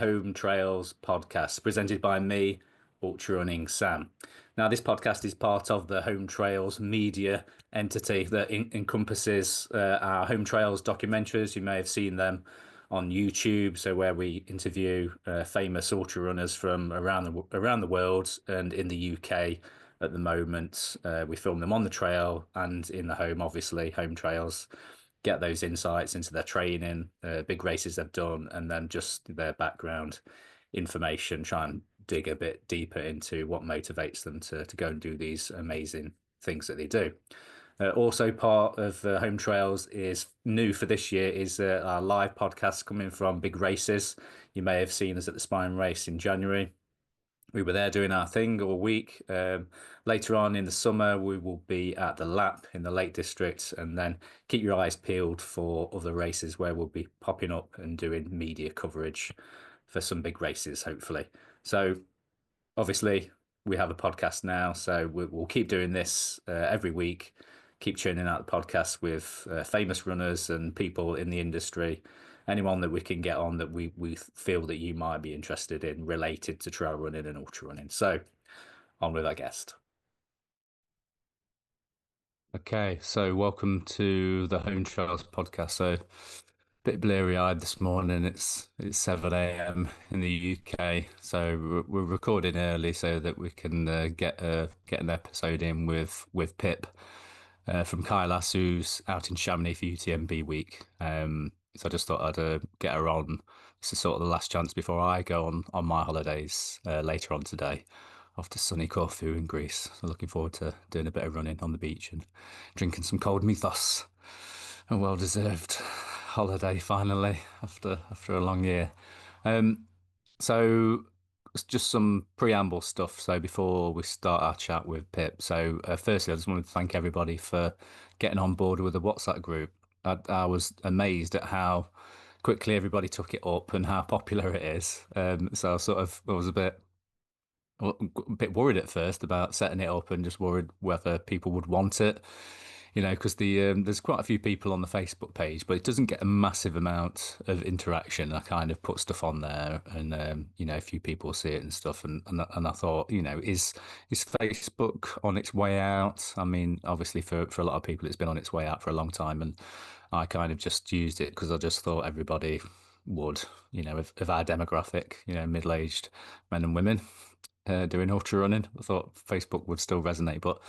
Home Trails podcast presented by me, Ultra Running Sam. Now, this podcast is part of the Home Trails media entity that encompasses our Home Trails documentaries. You may have seen them on YouTube, so where we interview famous ultra runners from around the world and in the UK at the moment. We film them on the trail and in the home, obviously, Home Trails. Get those insights into their training, big races they've done, and then just their background information. Try and dig a bit deeper into what motivates them to go and do these amazing things that they do. Also, part of Home Trails is new for this year is our live podcast coming from big races. You may have seen us at the Spine Race in January. We were there doing our thing all week. Later on in the summer, we will be at the Lap in the Lake District, and then keep your eyes peeled for other races where we'll be popping up and doing media coverage for some big races, hopefully. So obviously we have a podcast now, so we'll keep doing this every week, keep churning out the podcasts with famous runners and people in the industry, anyone that we can get on that we feel that you might be interested in related to trail running and ultra running. So on with our guest. Okay, so welcome to the Home Trails podcast. So bit bleary-eyed this morning. It's 7 a.m. in the UK, so we're recording early so that we can get an episode in with Pip from Kailas, who's out in Chamonix for UTMB week. So I just thought I'd get her on. This is sort of the last chance before I go on my holidays later on today, off to sunny Corfu in Greece. So looking forward to doing a bit of running on the beach and drinking some cold mythos. A well-deserved holiday finally after a long year. So it's just some preamble stuff. So before we start our chat with Pip, so firstly, I just wanted to thank everybody for getting on board with the WhatsApp group. I was amazed at how quickly everybody took it up and how popular it is. So I was a bit worried at first about setting it up and just worried whether people would want it, because there's quite a few people on the Facebook page, but it doesn't get a massive amount of interaction. I kind of put stuff on there, and a few people see it and stuff, and I thought, is Facebook on its way out? I mean, obviously for a lot of people, it's been on its way out for a long time, and I kind of just used it because I just thought everybody would, of our demographic, middle-aged men and women doing ultra running. I thought Facebook would still resonate, but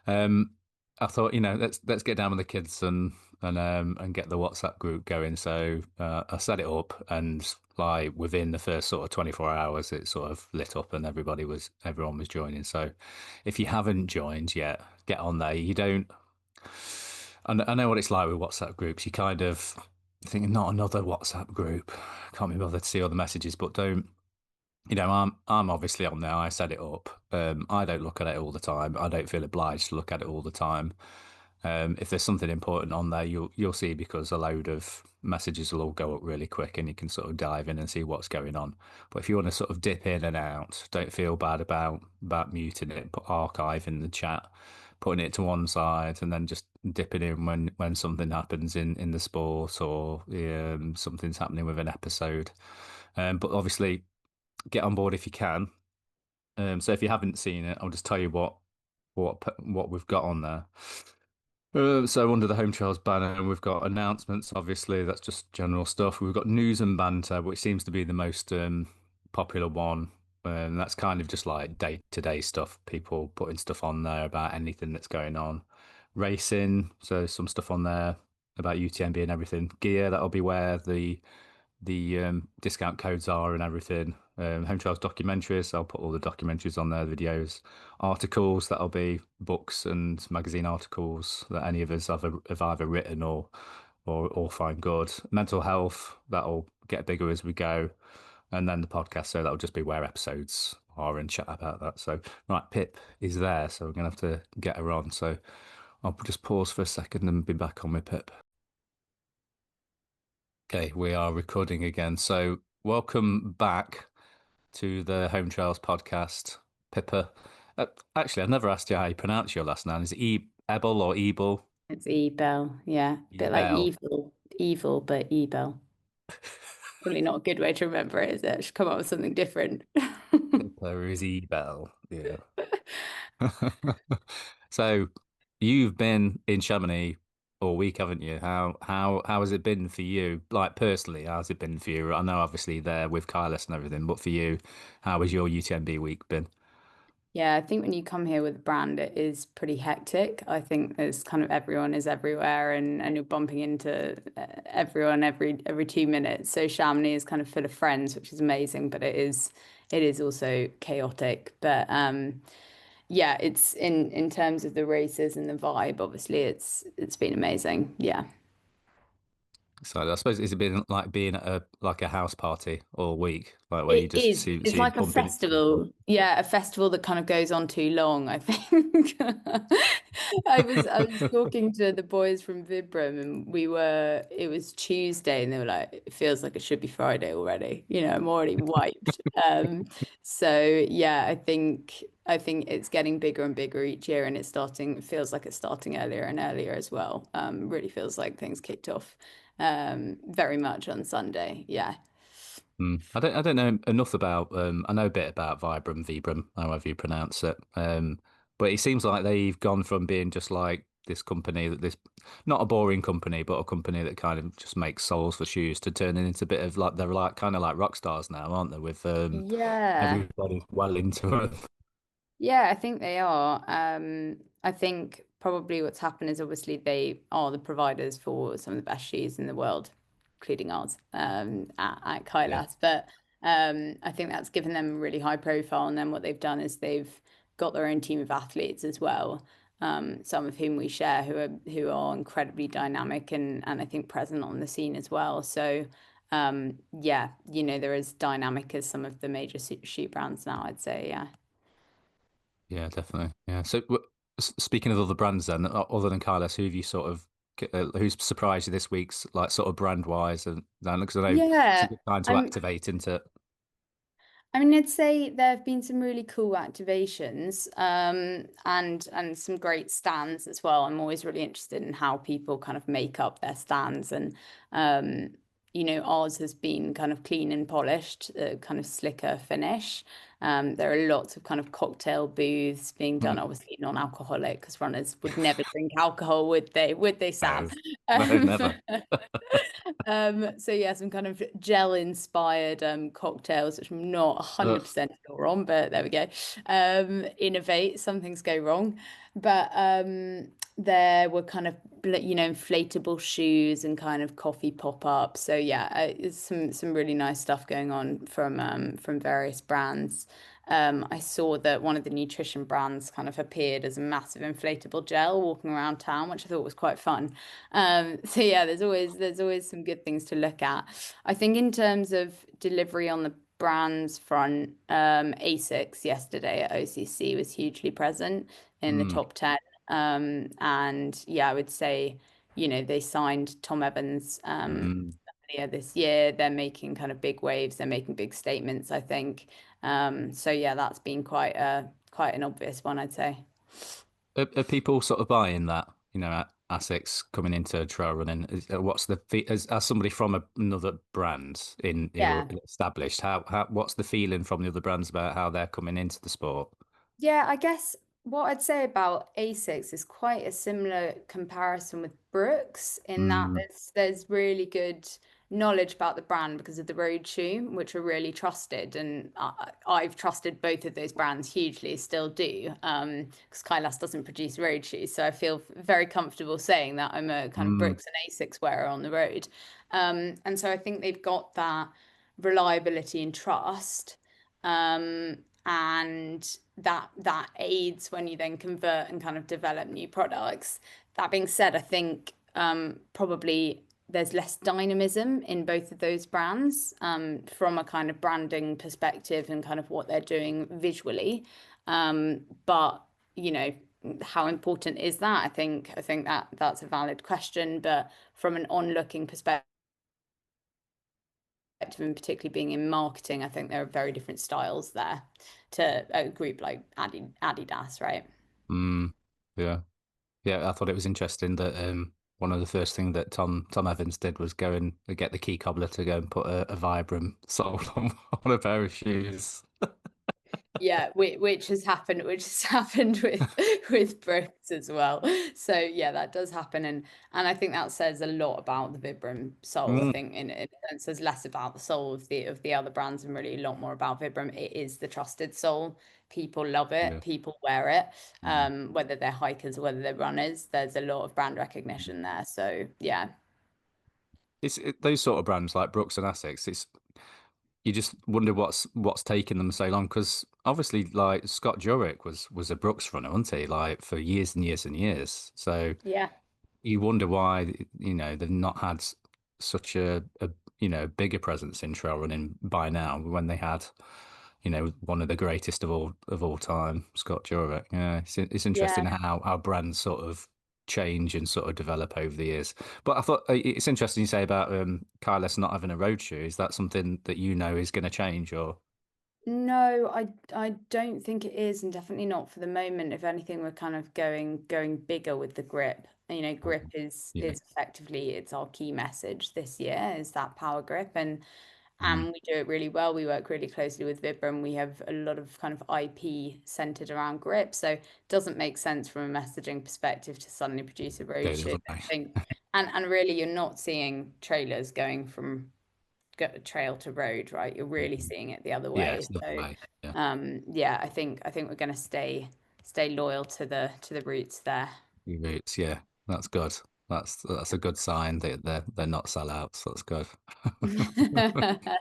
I thought, let's get down with the kids and get the WhatsApp group going. So I set it up, and like within the first sort of 24 hours, it sort of lit up, and everyone was joining. So if you haven't joined yet, get on there. You don't. I know what it's like with WhatsApp groups. You kind of think, not another WhatsApp group. Can't be bothered to see all the messages, but don't. I'm obviously on there. I set it up. I don't look at it all the time. I don't feel obliged to look at it all the time. If there's something important on there, you'll see, because a load of messages will all go up really quick, and you can sort of dive in and see what's going on. But if you want to sort of dip in and out, don't feel bad about muting it, put archive in the chat, putting it to one side, and then just dipping in when something happens in the sport, or something's happening with an episode. But obviously, get on board if you can. So if you haven't seen it, I'll just tell you what we've got on there. So under the Home Trails banner, we've got announcements. Obviously, that's just general stuff. We've got news and banter, which seems to be the most popular one. And that's kind of just like day-to-day stuff. People putting stuff on there about anything that's going on. Racing, so some stuff on there about UTMB and everything. Gear, that'll be where the discount codes are and everything. Home Trails documentaries, I'll put all the documentaries on there, videos, articles, that'll be books and magazine articles that any of us have either written or find good. Mental health, that'll get bigger as we go. And then the podcast, so that'll just be where episodes are and chat about that. So, right, Pip is there, so we're going to have to get her on. So I'll just pause for a second and be back on with Pip. Okay, we are recording again. So welcome back to the Home Trails podcast, Pippa. Actually, I've never asked you how you pronounce your last name. Is it Ebel or Ebel? It's Ebel, yeah. A bit like Ebel. evil, but Ebel. Probably not a good way to remember it, is it? I should come up with something different. There is Ebel. Yeah. So you've been in Chamonix all week, haven't you? How has it been for you? Like personally, how's it been for you? I know obviously there with Kailas and everything, but for you, how has your UTMB week been? Yeah, I think when you come here with a brand, it is pretty hectic. I think there's kind of everyone is everywhere and you're bumping into everyone every 2 minutes. So Chamonix is kind of full of friends, which is amazing, but it is also chaotic. But yeah, it's in terms of the races and the vibe, obviously it's been amazing. Yeah. So I suppose it's been like being at a house party all week, like where you It just is. see It's see like a bumping into people. festival. Yeah, a festival that kind of goes on too long, I think. I was talking to the boys from Vibram and it was Tuesday and they were like, it feels like it should be Friday already. I'm already wiped. So yeah, I think it's getting bigger and bigger each year and it feels like it's starting earlier and earlier as well. Really feels like things kicked off very much on Sunday. Yeah. Mm. I don't know enough about I know a bit about Vibram, however you pronounce it. But it seems like they've gone from being just like this company that this not a boring company, but a company that kind of just makes soles for shoes to turning into a bit of like they're like kind of like rock stars now, aren't they? With Yeah. everybody well into it. Yeah, I think they are. I think probably what's happened is obviously they are the providers for some of the best shoes in the world, including ours, at Yeah. Kailas. But I think that's given them a really high profile. And then what they've done is they've got their own team of athletes as well, some of whom we share who are incredibly dynamic and I think present on the scene as well. So yeah, they're as dynamic as some of the major shoe brands now, I'd say. Yeah. Yeah, definitely. Yeah. So speaking of other brands then, other than Kailas, who have you sort of who's surprised you this week's like sort of brand wise and then because I know it's a Yeah, good time to I'm activate into I mean, I'd say there have been some really cool activations, and some great stands as well. I'm always really interested in how people kind of make up their stands, and ours has been kind of clean and polished, kind of slicker finish. There are lots of kind of cocktail booths being done, obviously non-alcoholic, because runners would never drink alcohol, would they? Would they, Sam? no, no, Um, never. so yeah, some kind of gel inspired cocktails, which I'm not Ugh. 100% sure on, but there we go. Innovate, some things go wrong. But there were kind of inflatable shoes and kind of coffee pop-ups. So yeah, it's some really nice stuff going on from various brands. I saw that one of the nutrition brands kind of appeared as a massive inflatable gel walking around town, which I thought was quite fun. So yeah, there's always some good things to look at. I think in terms of delivery on the brands front, ASICS yesterday at OCC was hugely present in the Mm, top 10. And yeah, I would say, they signed Tom Evans mm. earlier this year. They're making kind of big waves, they're making big statements, I think. So yeah, that's been quite an obvious one, I'd say. Are people sort of buying that? Asics coming into trail running. What's the as somebody from another brand in Yeah. established? How what's the feeling from the other brands about how they're coming into the sport? Yeah, I guess what I'd say about Asics is quite a similar comparison with Brooks in that Mm, there's really good knowledge about the brand because of the road shoe, which are really trusted, and I've trusted both of those brands hugely, still do, because Kailas doesn't produce road shoes, so I feel very comfortable saying that I'm a kind of mm, Brooks and Asics wearer on the road, and so I think they've got that reliability and trust. And that aids when you then convert and kind of develop new products. That being said, I think probably there's less dynamism in both of those brands from a kind of branding perspective and kind of what they're doing visually. But you know, how important is that? I think that's a valid question, but from an onlooking perspective, and particularly being in marketing, I think there are very different styles there to a group like Adidas, right? mm, yeah. Yeah, I thought it was interesting that one of the first things that Tom Evans did was go and get the key cobbler to go and put a Vibram sole on a pair of shoes. Yeah, which has happened with Brooks as well. So yeah, that does happen, and I think that says a lot about the Vibram sole. I Mm, think in a sense, says less about the sole of the other brands and really a lot more about Vibram. It is the trusted sole. People love it. yeah. People wear it. Mm. Whether they're hikers or whether they're runners, there's a lot of brand recognition there. So yeah, Those sort of brands like Brooks and Essex. It's you just wonder what's taking them so long because obviously like Scott Jurek was a Brooks runner, wasn't he? Like for years and years and years. So yeah, you wonder why they've not had such a bigger presence in trail running by now when they had one of the greatest of all time, Scott Jurek. Yeah, it's interesting yeah. how brands sort of change and sort of develop over the years. But I thought it's interesting you say about Kailas not having a road shoe. Is that something that is going to change or? No, I don't think it is, and definitely not for the moment. If anything, we're kind of going bigger with the grip. You know, grip Yeah. is effectively it's our key message this year is that power grip, Mm. and we do it really well. We work really closely with Vibram. We have a lot of kind of IP centered around grip, so it doesn't make sense from a messaging perspective to suddenly produce a Go road the shoe. other I way. think, and really, you're not seeing trailers going from trail to road, right? You're really Mhm. seeing it the other Yeah, way. it's the other So, way. Yeah. yeah, I think we're going to stay loyal to the roots there. Your roots, yeah. That's good. That's a good sign that they're not sellouts. That's good.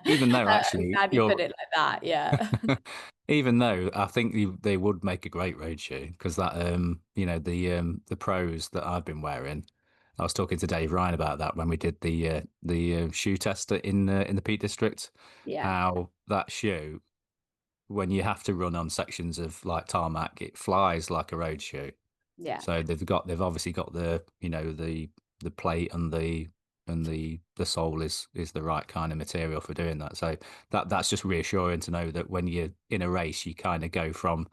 Even though I'm actually glad you put it like that. Yeah. even though I think they would make a great road shoe because that the pros that I've been wearing. I was talking to Dave Ryan about that when we did the shoe test in the Peak District. Yeah. How that shoe, when you have to run on sections of like tarmac, it flies like a road shoe. Yeah. So they've obviously got the plate and the sole is the right kind of material for doing that. So that's just reassuring to know that when you're in a race, you kind of go from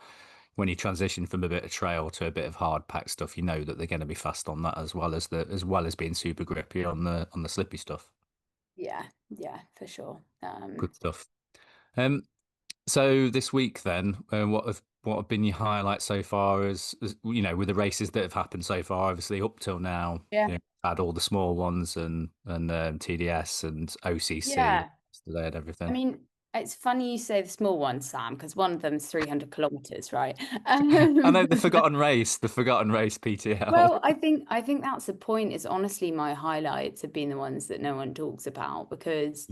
when you transition from a bit of trail to a bit of hard pack stuff, you know that they're going to be fast on that as well as being super grippy on the slippy stuff. Yeah. Yeah, for sure. Good stuff. Um, So this week then, what have been your highlights so far as with the races that have happened so far, obviously up till now, Yeah. had all the small ones and TDS and OCC Yeah. today and I everything. mean, it's funny you say the small ones, Sam, because one of them's 300 kilometers, right? I know the forgotten race PTL. Well, I think that's the point. Is honestly my highlights have been the ones that no one talks about because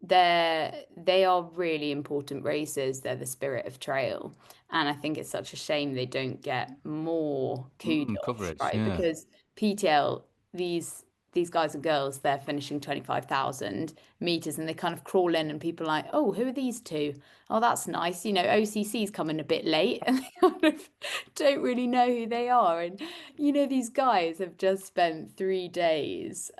they are really important races. They're the spirit of trail, and I think it's such a shame they don't get more kudos, Coverage, right? yeah. Because PTL, these guys and girls, they're finishing 25,000 meters, and they kind of crawl in, and people are like, oh, who are these two? Oh, that's nice. You know, OCC's coming a bit late, and they kind of don't really know who they are. And you know, these guys have just spent 3 days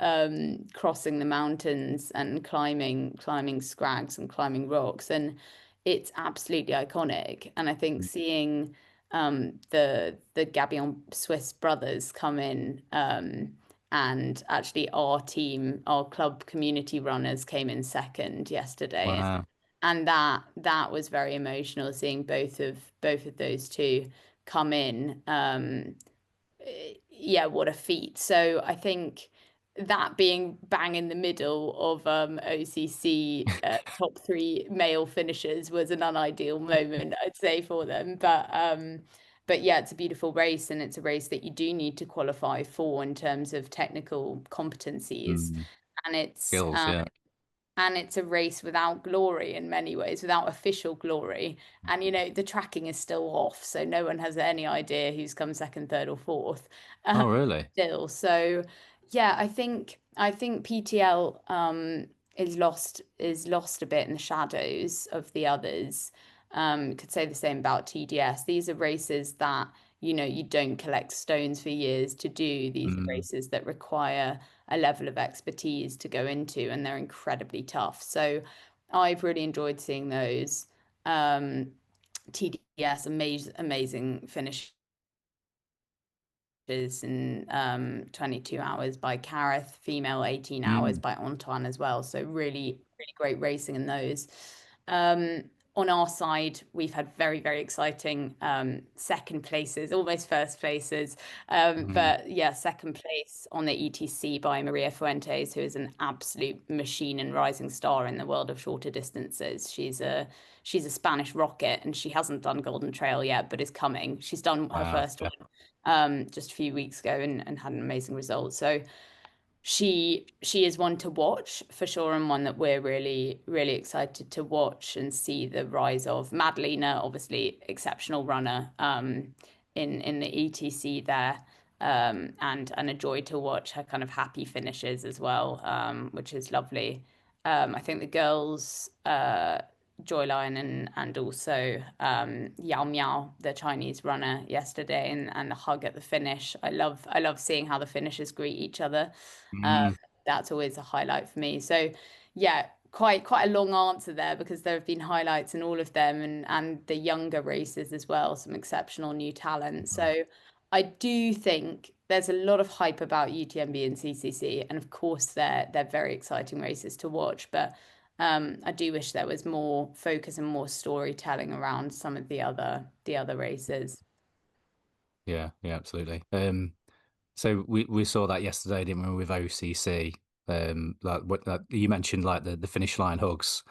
crossing the mountains and climbing scrags and climbing rocks, and it's absolutely iconic. And I think seeing the Gabion Swiss brothers come in and actually our team, our club community runners came in second yesterday, Wow. and that was very emotional seeing both of those two come in. Yeah, what a feat. So I think that being bang in the middle of OCC top three male finishers was an unideal moment, I'd say, for them. But yeah, it's a beautiful race, and it's a race that you do need to qualify for in terms of technical competencies. Mm, And skills, yeah. it's a race without glory in many ways, without official glory. And you know, the tracking is still off, so no one has any idea who's come second, third, or fourth Oh, really? still. So yeah, I think PTL is lost a bit in the shadows of the others. Could say the same about TDS. These are races that, you know, you don't collect stones for years to do. These are Mm, races that require a level of expertise to go into, and they're incredibly tough. So I've really enjoyed seeing those. TDS, amazing finish in 22 hours by Kareth, female 18 hours Mm. by Antoine as well. So really, really great racing in those. Um, on our side, we've had very, very exciting second places, almost first places. Mm. But yeah, second place on the ETC by Maria Fuentes, who is an absolute machine and rising star in the world of shorter distances. She's a Spanish rocket, and she hasn't done Golden Trail yet, but is coming. She's done her Wow. first Yeah. one just a few weeks ago and had an amazing result. So she is one to watch for sure, and one that we're really, really excited to watch and see the rise of. Madalena, obviously exceptional runner in the ETC there. And a joy to watch her kind of happy finishes as well, which is lovely. I think the girls Joyline and also Yao Miao, the Chinese runner yesterday, and the hug at the finish. I love seeing how the finishers greet each other. Um, Mm. that's always a highlight for me. So yeah, quite a long answer there because there have been highlights in all of them and the younger races as well, some exceptional new talent. Mm. So I do think there's a lot of hype about UTMB and CCC, and of course they're very exciting races to watch, but I do wish there was more focus and more storytelling around some of the other races. Yeah, yeah, absolutely. So we saw that yesterday, didn't we, with OCC? Like what that you mentioned, like the finish line hugs.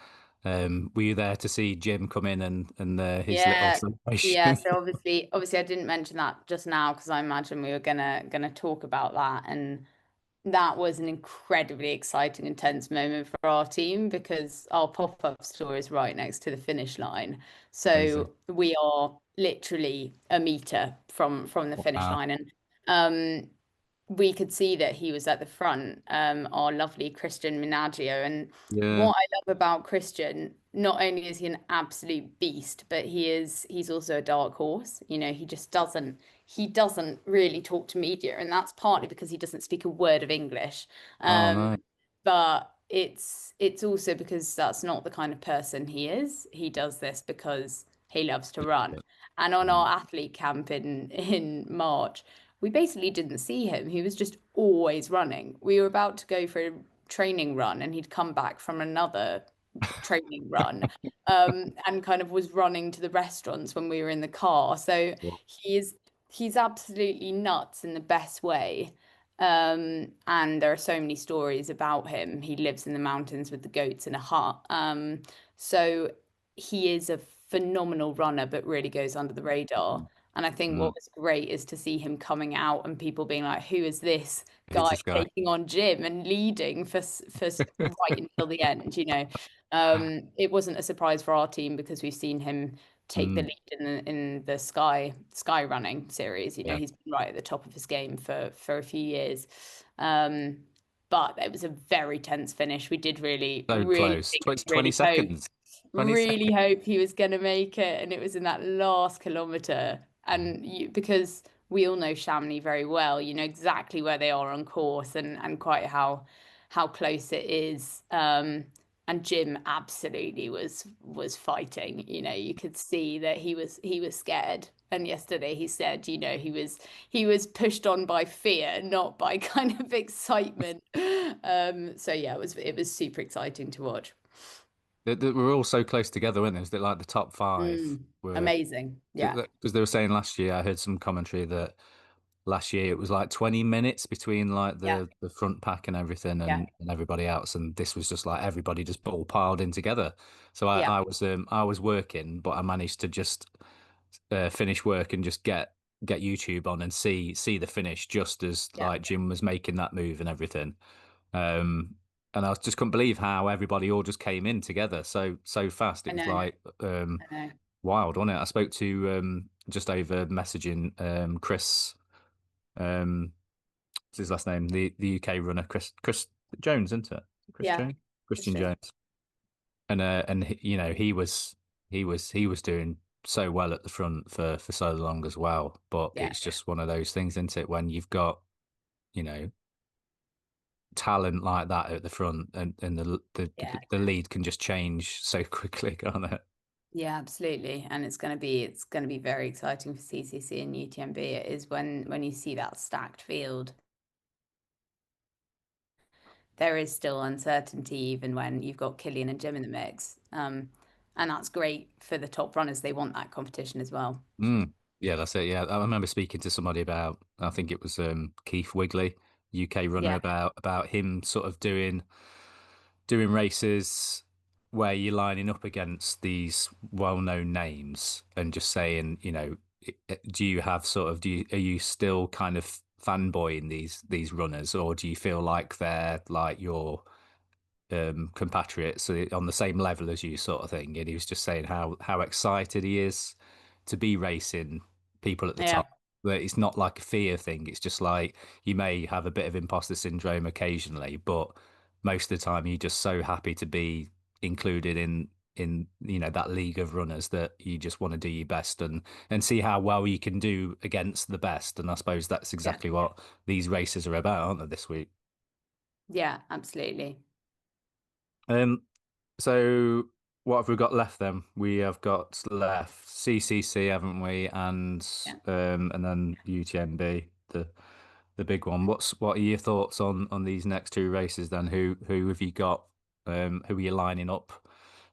Were you there to see Jim come in and his little Yeah, yeah. celebration? So obviously, I didn't mention that just now because I imagine we were gonna talk about that, and that was an incredibly exciting, intense moment for our team because our pop-up store is right next to the finish line. Amazing. So we are literally a meter from the finish Wow. line, and um, we could see that he was at the front, our lovely Christian Minaggio. And Yeah. what I love about Christian, not only is he an absolute beast, but he's also a dark horse. He doesn't really talk to media, and that's partly because he doesn't speak a word of English. Oh Um, no. but it's also because that's not the kind of person he is. He does this because he loves to run. And on Mm. our athlete camp in March, we basically didn't see him. He was just always running. We were about to go for a training run, and he'd come back from another training run, and kind of was running to the restaurants when we were in the car. So Well, he's absolutely nuts in the best way. And there are so many stories about him. He lives in the mountains with the goats in a hut. So he is a phenomenal runner, but really goes under the radar. And I think mm. what was great is to see him coming out and people being like, "Who is this Who's guy this guy? taking on Jim and leading for right until the end?" It wasn't a surprise for our team because we've seen him take the Mm. lead in the Sky running series. Yeah. He's been right at the top of his game for a few years. Um, but it was a very tense finish. We did really, So really close. think, 20 really hope, seconds. 20 really seconds. hope he was going to make it, and it was in that last kilometer. Because we all know Chamonix very well, you know exactly where they are on course and quite how close it is. And Jim absolutely was fighting. You could see that he was scared. And yesterday he said, he was pushed on by fear, not by kind of excitement. So yeah, it was super exciting to watch. We're all so close together, weren't they? Is that like the top five were Amazing. Yeah. because they were saying last year, I heard some commentary that last year it was like 20 minutes between like Yeah. the front pack and everything Yeah. and everybody else, and this was just like everybody just all piled in together. So Yeah. I was working, but I managed to just finish work and just get YouTube on and see the finish just as Yeah. like Jim was making that move and everything. Um, and I just couldn't believe how everybody all just came in together so fast. I It was know. like I know. wild, wasn't it? I spoke to just over messaging Chris, what's his last name? The UK runner, Chris Jones, isn't it? Chris Yeah. Jones, It's Christian true. Jones, and he was doing so well at the front for so long as well. But Yeah. it's just one of those things, isn't it? When you've got you know talent like that at the front, and the Yeah. the lead can just change so quickly, can't it? Yeah, absolutely. And it's going to be very exciting for CCC and UTMB. It is when you see that stacked field. There is still uncertainty even when you've got Killian and Jim in the mix. And that's great for the top runners. They want that competition as well. Mm. Yeah, that's it. Yeah, I remember speaking to somebody about, I think it was Keith Wigley, UK runner, Yeah. about him sort of doing races where you're lining up against these well-known names and just saying, do you have sort of are you still kind of fanboying these runners, or do you feel like they're like your compatriots on the same level as you, sort of thing? And he was just saying how excited he is to be racing people at the Yeah. top. That it's not like a fear thing. It's just like you may have a bit of imposter syndrome occasionally, but most of the time you're just so happy to be included in that league of runners that you just want to do your best and see how well you can do against the best. And I suppose that's Yeah. exactly what these races are about, aren't they, this week? Yeah, absolutely. Um, So what have we got left then? We have got left CCC, haven't we? Yeah. And then UTMB, the big one. What are your thoughts on these next two races then? Who have you got? Who are you lining up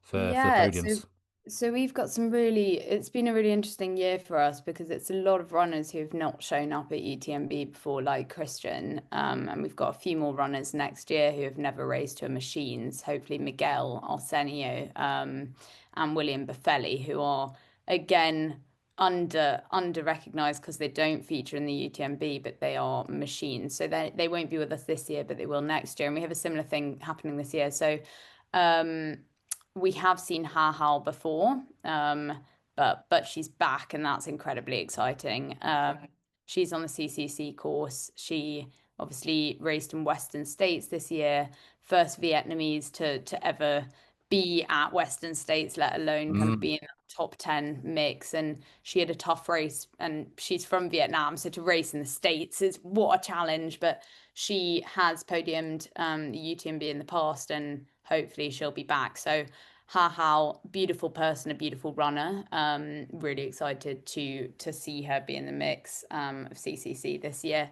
for the Yeah, so podiums? so we've got some really it's been a really interesting year for us because it's a lot of runners who have not shown up at UTMB before, like Christian. And we've got a few more runners next year who have never raced to a machines, hopefully Miguel Arsenio, and William Buffelli, who are again under recognized because they don't feature in the UTMB, but they are machines. So they won't be with us this year, but they will next year. And we have a similar thing happening this year. So um we have seen Ha Hao before, but she's back, and that's incredibly exciting. She's on the CCC course. She obviously raced in Western States this year, first Vietnamese to ever be at Western States, let alone kind of Mm, be in that top 10 mix. And she had a tough race, and she's from Vietnam, so to race in the States is what a challenge. But she has podiumed the UTMB in the past, and hopefully she'll be back. So Ha Hao, beautiful person, a beautiful runner. Really excited to see her be in the mix of CCC this year.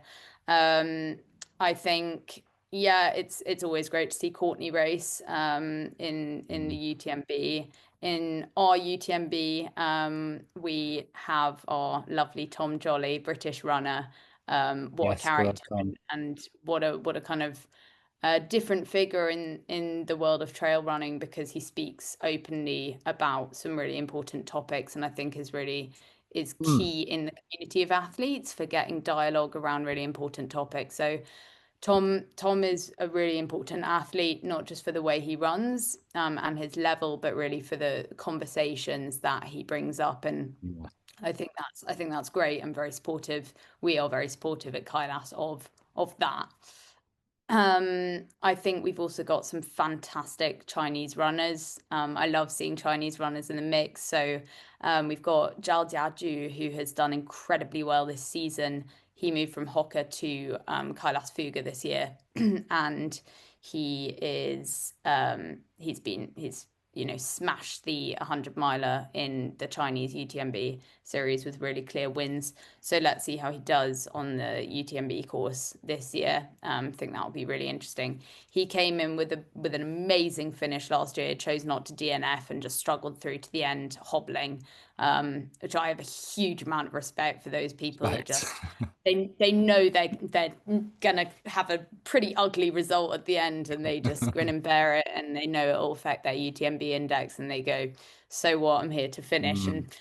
Um, I think, yeah, it's always great to see Courtney race in the mm. UTMB. In our UTMB, we have our lovely Tom Joly, British runner. What a Yes, go character, ahead, Tom. and what a kind of a different figure in the world of trail running because he speaks openly about some really important topics, and I think is Mm, key in the community of athletes for getting dialogue around really important topics. So Tom is a really important athlete, not just for the way he runs and his level, but really for the conversations that he brings up. And yeah. I think that's great. I'm very supportive. We are very supportive at Kailas of that. I think we've also got some fantastic Chinese runners. I love seeing Chinese runners in the mix. So we've got Zhao Jiaju, who has done incredibly well this season. He moved from Hoka to Kailas Fuga this year, and he's smashed the 100 miler in the Chinese UTMB series with really clear wins. So let's see how he does on the UTMB course this year. I think that will be really interesting. He came in with an amazing finish last year, chose not to DNF and just struggled through to the end, hobbling, which I have a huge amount of respect for those people that Respect. just they know they're gonna have a pretty ugly result at the end, and they just grin and bear it, and they know it will affect their UTMB index, and they go, "So what? I'm here to finish." Mm, And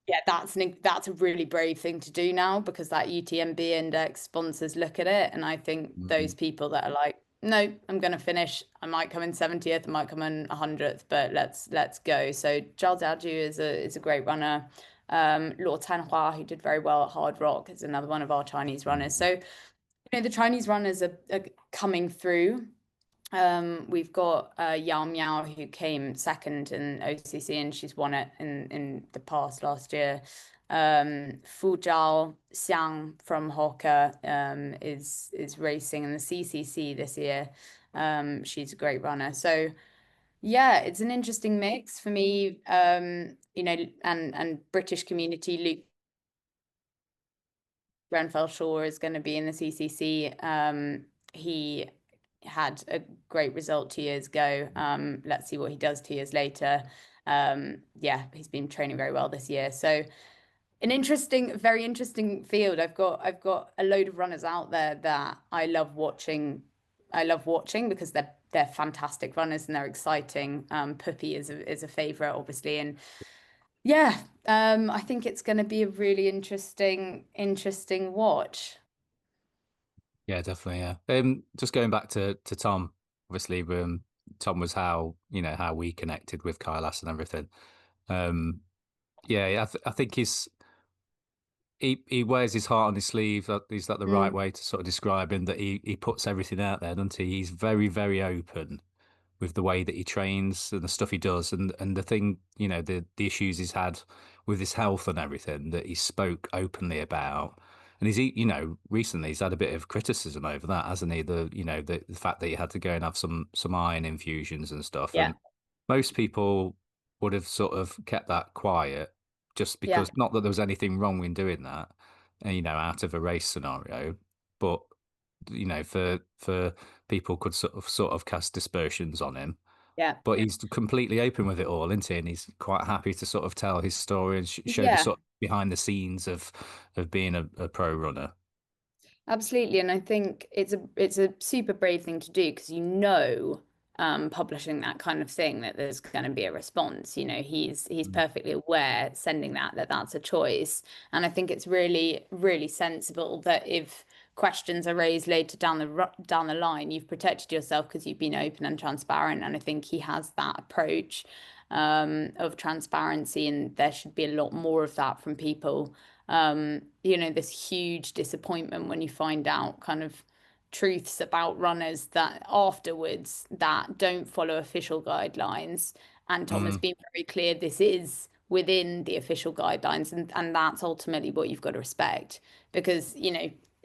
yeah, that's a really brave thing to do now because that UTMB index sponsors look at it, and I think those mm, people that are like, "No, I'm gonna finish. I might come in 70th, I might come in 100th, but let's go." So Charles Adju is a great runner. Luo Tanhua, who did very well at Hard Rock, is another one of our Chinese runners. mm. So, the Chinese runners are coming through. We've got Yao Miao, who came second in OCC, and she's won it in the past last year. Fu Zhao Xiang from Hoka is racing in the CCC this year. She's a great runner. So Yeah, it's an interesting mix for me. And British community, Luke Grenfell-Shaw is going to be in the CCC. He had a great result 2 years ago. Let's see what he does 2 years later. Yeah, he's been training very well this year. So an interesting, very interesting field. I've got a load of runners out there that I love watching. I love watching because they're fantastic runners and they're exciting. Puppy is a favorite, obviously, and yeah, I think it's going to be a really interesting watch. Yeah, definitely. Yeah. Just going back to Tom, obviously, Tom was how how we connected with Kailas and everything. Um, yeah, I think he wears his heart on his sleeve. Is that the right Mm, way to sort of describe him? That he puts everything out there, doesn't he? He's very, very open with the way that he trains and the stuff he does, and the thing, the issues he's had with his health and everything that he spoke openly about. And recently he's had a bit of criticism over that, hasn't he? The fact that he had to go and have some iron infusions and stuff. yeah, And most people would have sort of kept that quiet just yeah, because, not that there was anything wrong in doing that, out of a race scenario, but for people could sort of cast dispersions on him. yeah, But he's completely open with it all, isn't he? And he's quite happy to sort of tell his story and sh show the yeah. sort of behind the scenes of being a pro runner. Absolutely, and I think it's a super brave thing to do because publishing that kind of thing that there's going to be a response. He's Mm. perfectly aware sending that's a choice, and I think it's really really sensible that if questions are raised later down the line, you've protected yourself because you've been open and transparent, and I think he has that approach of transparency, and there should be a lot more of that from people. This huge disappointment when you find out kind of truths about runners that afterwards that don't follow official guidelines. And Tom has Mm. been very clear this is within the official guidelines, and that's ultimately what you've got to respect because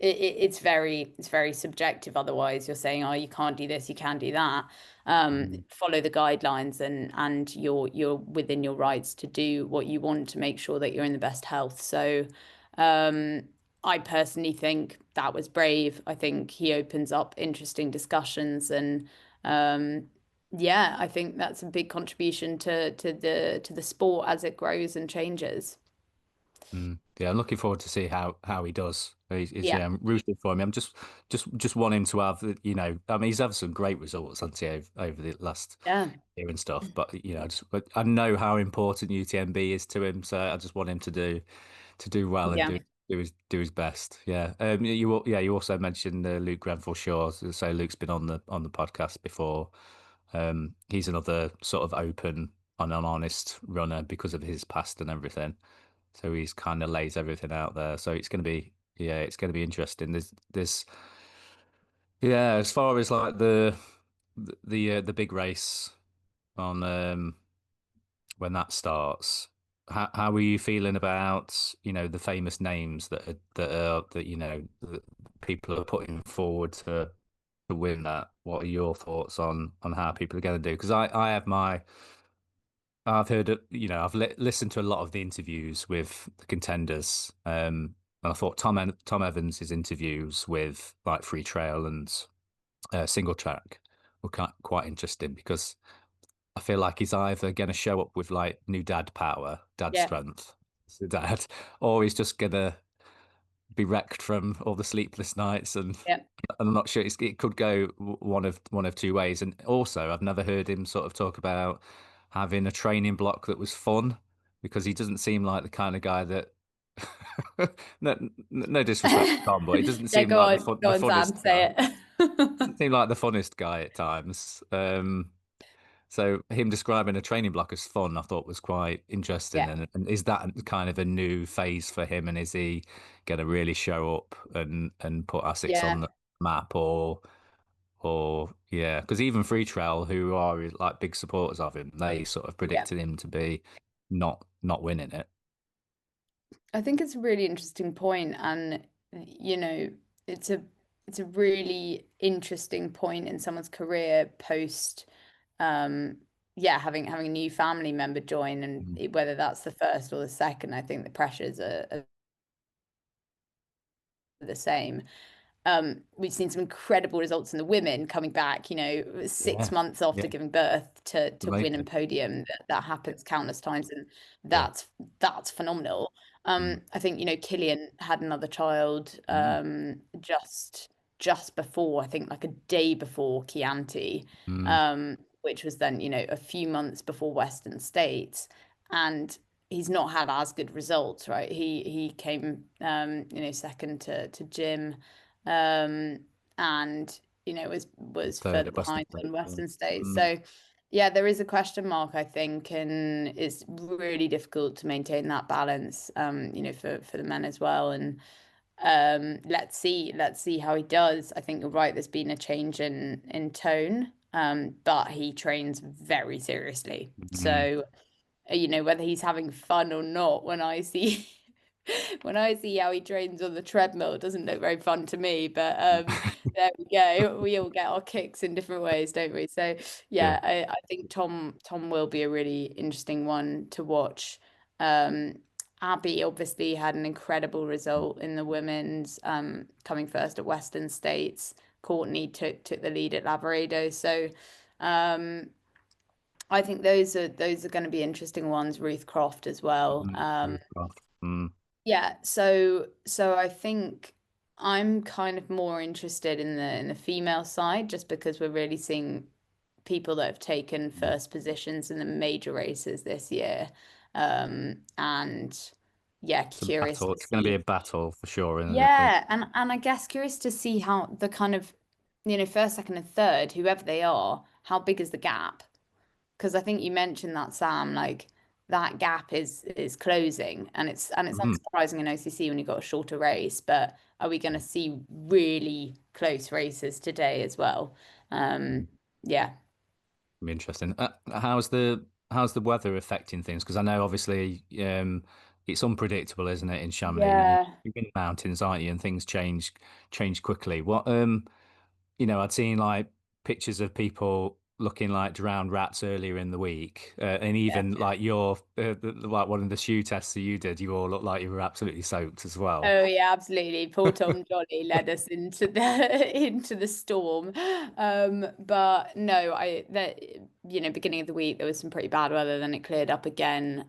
it's very subjective. Otherwise, you're saying, oh, you can't do this, you can do that. Mm. Follow the guidelines, and you're within your rights to do what you want to make sure that you're in the best health. So, um, I personally think that was brave. I think he opens up interesting discussions, and um, yeah, I think that's a big contribution to the sport as it grows and changes. Mm. Yeah, I'm looking forward to see how he does. Yeah, Yeah, I'm rooting for him. I'm just want him to have I mean, he's had some great results, hasn't he, over the last yeah, year and stuff. But I know how important UTMB is to him, so I just want him to do well and yeah, do his best. Yeah. You also mentioned Luke Grenfell Shaw. So Luke's been on the podcast before. He's another sort of open and an honest runner because of his past and everything. So he's kind of lays everything out there. So it's gonna be interesting. There's yeah, as far as like the big race on when that starts. How are you feeling about the famous names that people are putting forward to win that? What are your thoughts on how people are going to do? Because I've heard I've listened to a lot of the interviews with the contenders, and I thought Tom Evans's interviews with like Free Trail and Single Track were quite interesting because I feel like he's either going to show up with like new dad power, dad yeah, strength, so dad, or he's just going to be wrecked from all the sleepless nights. And yeah, I'm not sure it could go one of two ways. And also, I've never heard him sort of talk about having a training block that was fun because he doesn't seem like the kind of guy that. No disrespect to Tom, but he doesn't yeah. seem like the Go on, funnest Sam, guy. say it. Doesn't seem like the funnest guy at times. So him describing a training block as fun, I thought was quite interesting. Yeah, And is that kind of a new phase for him? And is he going to really show up and put Essex yeah, on the map, or yeah? Because even Free Trail, who are like big supporters of him, they sort of yeah. predicted him to be not winning it. I think it's a really interesting point, and you know, it's a it's a really interesting point in someone's career post. yeah, having a new family member join, and Mm. whether that's the first or the second, I think the pressures are the same. We've seen some incredible results in the women coming back, 6 months after Yeah, giving birth to win amazing. and podium. That happens countless times, and Yeah. that's phenomenal. Mm. I think, Killian had another child Mm. just before, I think like a day before Chianti, Mm. which was then, a few months before Western States. And he's not had as good results, right? He came second to Jim, um, and was Third further at Western behind State. on Yeah. Western States. Mm. So yeah, there is a question mark, I think, and it's really difficult to maintain that balance, for the men as well. And let's see how he does. I think you're right. There's been a change in tone, but he trains very seriously. Mm. So whether he's having fun or not, when I see when I see how he trains on the treadmill, it doesn't look very fun to me. But there we go. We all get our kicks in different ways, don't we? So Yeah. yeah, I think Tom will be a really interesting one to watch. Um, Abby obviously had an incredible result in the women's, coming first at Western States. Courtney took the lead at Lavaredo. So um, I think those are going to be interesting ones. Ruth Croft as well. Mm. Very rough. Mm. Yeah, so I think I'm kind of more interested in the female side, just because we're really seeing people that have taken Mm. first positions in the major races this year. And yeah, It's a curious battle. to It's going to be a see. battle for sure, isn't it? Yeah, and I guess curious to see how the kind of, first, second, and third, whoever they are, how big is the gap? Because I think you mentioned that, Sam, like that gap is closing, and it's Mm. unsurprising in OCC when you've got a shorter race. But are we going to see really close races today as well? Mm. Um, yeah, Be interesting. How's the weather affecting things? Because I know obviously it's unpredictable, isn't it, in Chamonix? yeah. You're in the mountains, aren't you? And things change quickly. I'd seen like pictures of people looking like drowned rats earlier in the week, and Yeah. even like like one of the shoe tests that you did, you all looked like you were absolutely soaked as well. Oh yeah, absolutely. Poor Tom Joly led us into the into the storm. But no, beginning of the week there was some pretty bad weather, then it cleared up again.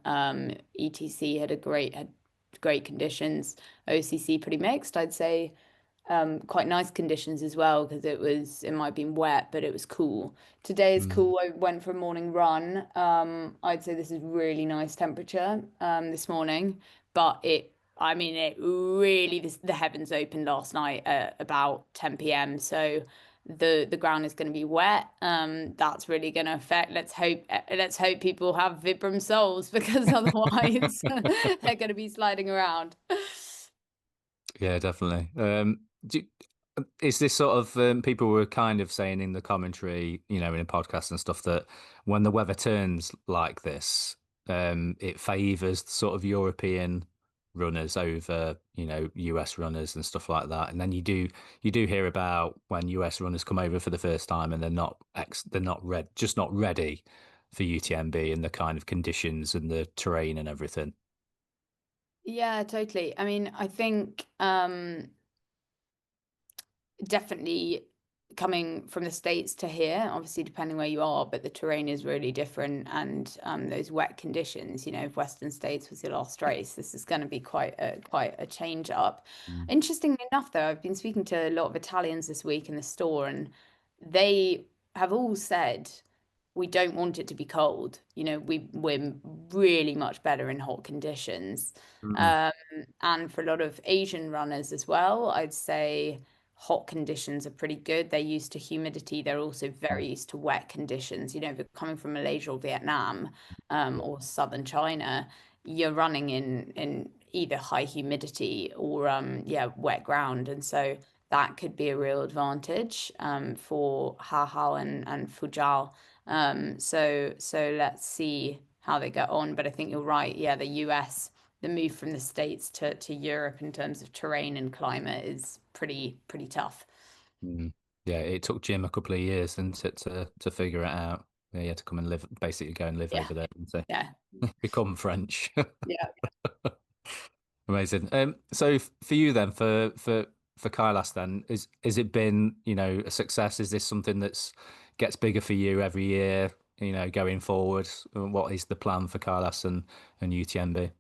ETC had great conditions. OCC pretty mixed, I'd say. Quite nice conditions as well, because it might have been wet, but it was cool. Today is Mm. cool. I went for a morning run. I'd say this is really nice temperature this morning, but I mean, it really, the heavens opened last night at about 10 p.m. So the ground is going to be wet. That's really going to affect. Let's hope people have Vibram soles, because otherwise they're going to be sliding around. Yeah, definitely. Is this sort of people were kind of saying in the commentary, in a podcast and stuff, that when the weather turns like this, it favors sort of European runners over, US runners and stuff like that. And then you do hear about when US runners come over for the first time and they're not just not ready for UTMB and the kind of conditions and the terrain and everything. Yeah, totally. I mean, I think definitely coming from the States to here, obviously depending where you are, but the terrain is really different, and those wet conditions, if Western States was your last race, this is going to be quite a change up. Mm. Interestingly enough, though, I've been speaking to a lot of Italians this week in the store, and they have all said we don't want it to be cold. We're really much better in hot conditions. Mm. Um, and for a lot of Asian runners as well, I'd say hot conditions are pretty good. They're used to humidity. They're also very used to wet conditions. If you're coming from Malaysia or Vietnam, or southern China, you're running in either high humidity or wet ground. And so that could be a real advantage for Hao and Fujal. So let's see how they get on. But I think you're right. Yeah, the US, the move from the States to Europe in terms of terrain and climate is pretty tough. Mm. Yeah, it took Jim a couple of years, didn't it, to figure it out. Yeah, you had to come and live, basically go and live Yeah, over there and say, yeah, become French. yeah. Amazing. So for you then, for Kailas then, is it been, a success? Is this something that's gets bigger for you every year, going forward? What is the plan for Kailas and UTMB?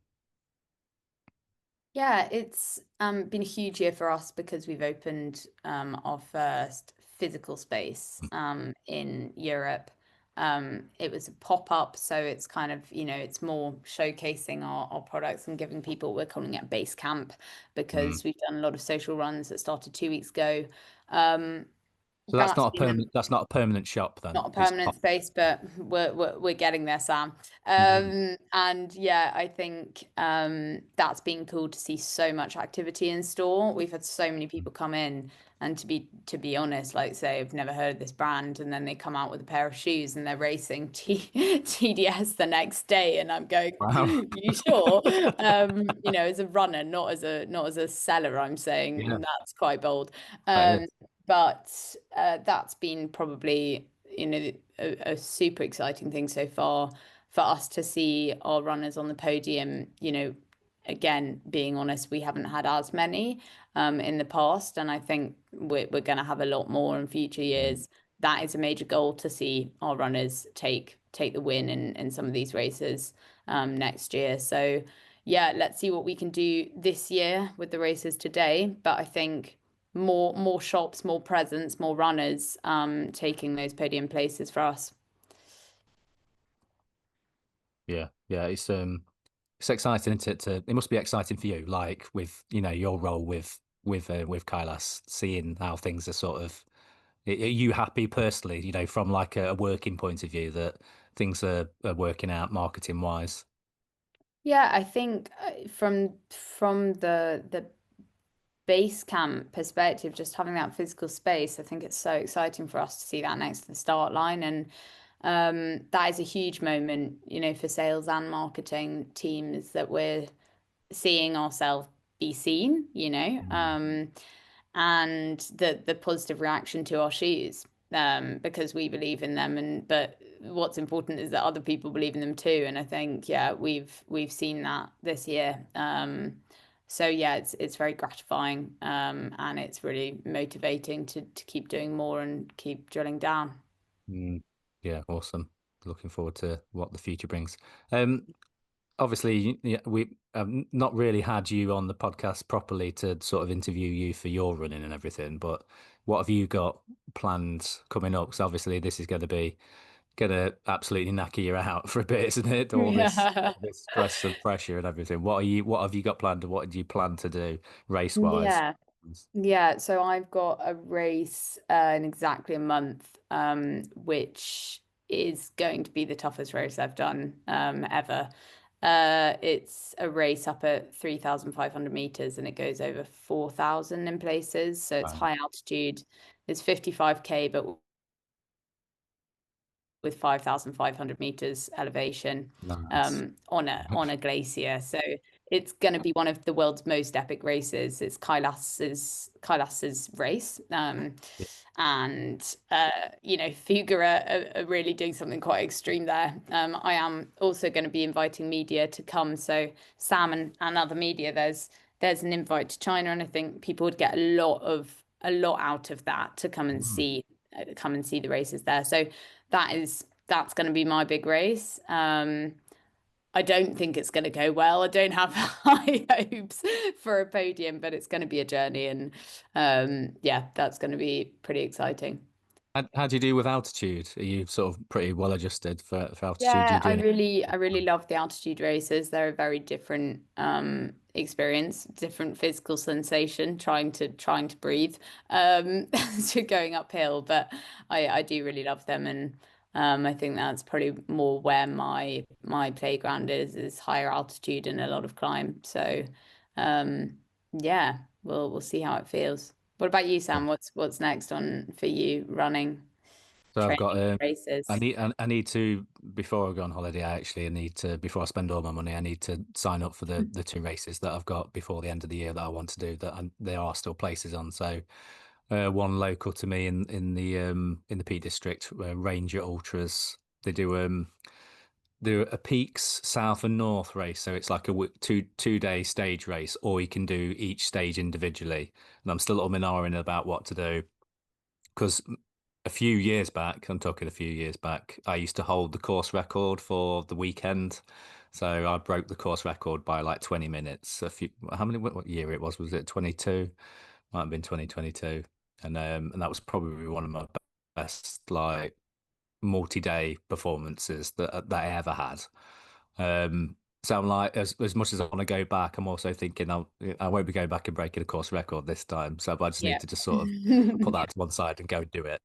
Yeah, it's been a huge year for us because we've opened our first physical space in Europe. It was a pop-up, so it's kind of, it's more showcasing our products and giving people, we're calling it base camp Mm. because we've done a lot of social runs that started 2 weeks ago. Um, So that's that's not a been permanent. That's not a permanent shop then. not a It's permanent space, but we're getting there, Sam. Mhm. And yeah, I think that's been cool to see so much activity in store. We've had so many people come in, and to be honest, like say I've never heard of this brand, and then they come out with a pair of shoes and they're racing TDS the next day, and I'm going, Wow. you sure? As a runner, not as a seller, I'm Yeah, saying that's quite bold. that Um, is. but that's been probably, a super exciting thing so far for us to see our runners on the podium. Again, being honest, we haven't had as many in the past, and I think we're going to have a lot more in future Mm. years. That is a major goal to see our runners take the win in some of these races next year. So yeah, let's see what we can do this year with the races today. But I think more shops, more presence, more runners taking those podium places for us. Yeah, yeah. It's exciting, isn't it? It must be exciting for you, like with your role with Kailas, seeing how things are sort of. Are you happy personally, from like a working point of view that things are working out marketing wise? Yeah, I think from the base camp perspective, just having that physical space, I think it's so exciting for us to see that next to the start line. And that is a huge moment, for sales and marketing teams that we're seeing ourselves be seen. Mm. And the positive reaction to our shoes because we believe in them and but what's important is that other people believe in them too and I think yeah we've seen that this year so yeah it's very gratifying and it's really motivating to keep doing more and keep drilling down. Mm. Yeah, awesome. Looking forward to what the future brings. Um, Obviously, yeah, we have not really had you on the podcast properly to sort of interview you for your running and everything, but what have you got planned coming up? Because obviously this is going to absolutely knacker you out for a bit, isn't it? All this Yeah. all this stress and pressure and everything. What have you got planned and what do you plan to do race wise? Yeah. Yeah, so I've got a race in exactly a month, which is going to be the toughest race I've done ever. It's a race up at 3,500 meters and it goes over 4,000 in places. So it's Wow. high altitude. It's 55K, but with 5,500 meters elevation Nice. on a glacier. So it's going to be one of the world's most epic races. It's Kailas's race. Yeah. And Fuga are really doing something quite extreme there. I am also going to be inviting media to come. So Sam and other media, there's an invite to China, and I think people would get a lot out of that to Mm. come and see the races there. So that's going to be my big race. I don't think it's going to go well. I don't have high hopes for a podium, but it's going to be a journey, and yeah, that's going to be pretty exciting. How do you do with altitude? Are you sort of pretty well adjusted for altitude? Do Yeah, you I do really, I really love the altitude races. They're a very different experience, different physical sensation, trying to breathe to going uphill. But I do really love them, and I think that's probably more where my playground is higher altitude and a lot of climb. So yeah, we'll see how it feels. What about you, any? Sam? What's next on for you running, So I've got training, races? I need to before I go on holiday. I need to before I spend all my money. I need to sign up for the two races that I've got before the end of the year that I want to do. There are still places on. So one local to me in the Peak District, Ranger Ultras. They do a peaks south and north race, so it's like a two-day stage race, or you can do each stage individually. And I'm still umming and ahhing about what to do because a few years back, I'm talking a few years back, I used to hold the course record for the weekend. So I broke the course record by like 20 minutes. How many, what year it was? Was it 22? Might have been 2022. And that was probably one of my best like multi-day performances that I ever had. So I'm like, as much as I want to go back, I'm also thinking I won't be going back and breaking a course record this time. So I just need Yeah. to just sort of put that to one side and go and do it.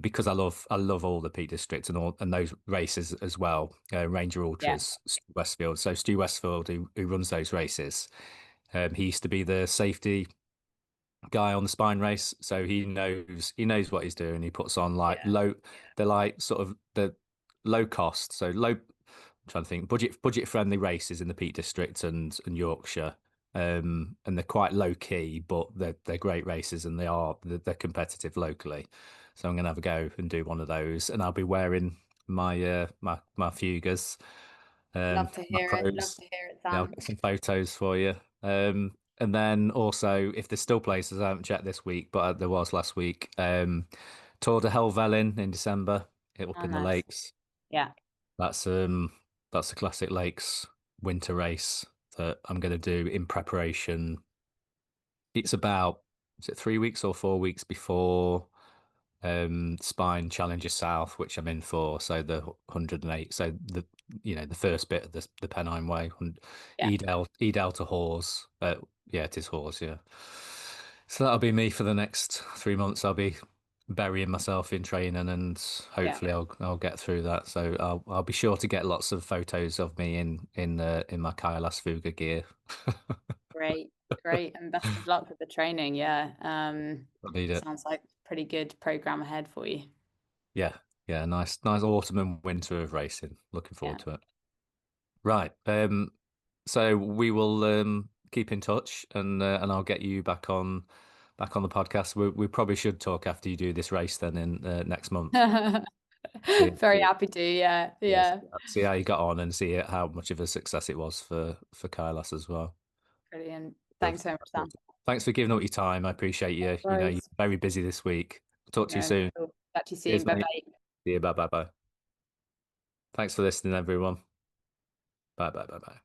Because I love all the Peak Districts and those races as well. Ranger Yeah. Ultras, Stu Westfield. So Stu Westfield, who runs those races, he used to be the safety guy on the spine race, so he knows what he's doing. He puts on like Yeah. low, they're like sort of the low cost, so low. I'm trying to think budget friendly races in the Peak District and Yorkshire, and they're quite low key, but they're great races and they're competitive locally. So I'm gonna have a go and do one of those, and I'll be wearing my Fugas, Love to my hear it. Love pros. to hear it, Yeah, I'll Sam. get some photos for you. And then also, if there's still places, I haven't checked this week, but there was last week. Tour de Helvellyn in December, up Oh, in the nice. lakes. Yeah. That's um that's a classic lakes winter race that I'm going to do in preparation. It's about, is it 3 weeks or 4 weeks before Spine Challenger South, which I'm in for. So the 108. So the first bit of the Pennine Way, Yeah. Edel to Hawes. Yeah, it is Hawes. Yeah. So that'll be me for the next 3 months. I'll be burying myself in training, and Yeah. hopefully I'll get through that. So I'll be sure to get lots of photos of me in my Kailas Fuga gear. Great. Great. And best of luck with the training. Yeah. I need it. Sounds like a pretty good program ahead for you. Yeah, yeah, nice autumn and winter of racing. Looking Yeah. forward to it. Right. So we will keep in touch, and I'll get you back on the podcast. We probably should talk after you do this race then in next month. See, Very happy to. Yeah. yes, Yeah. see how you got on and see how much of a success it was for Kailas as well. Brilliant. Good. Thanks so much, Sam. Thanks for giving up your time. I appreciate No you. You're worries. very busy this week. Talk to you No, soon. cool. Chat to you soon. Cheers, Bye mate. bye. See you. Bye bye bye. Thanks for listening, everyone. Bye bye bye bye.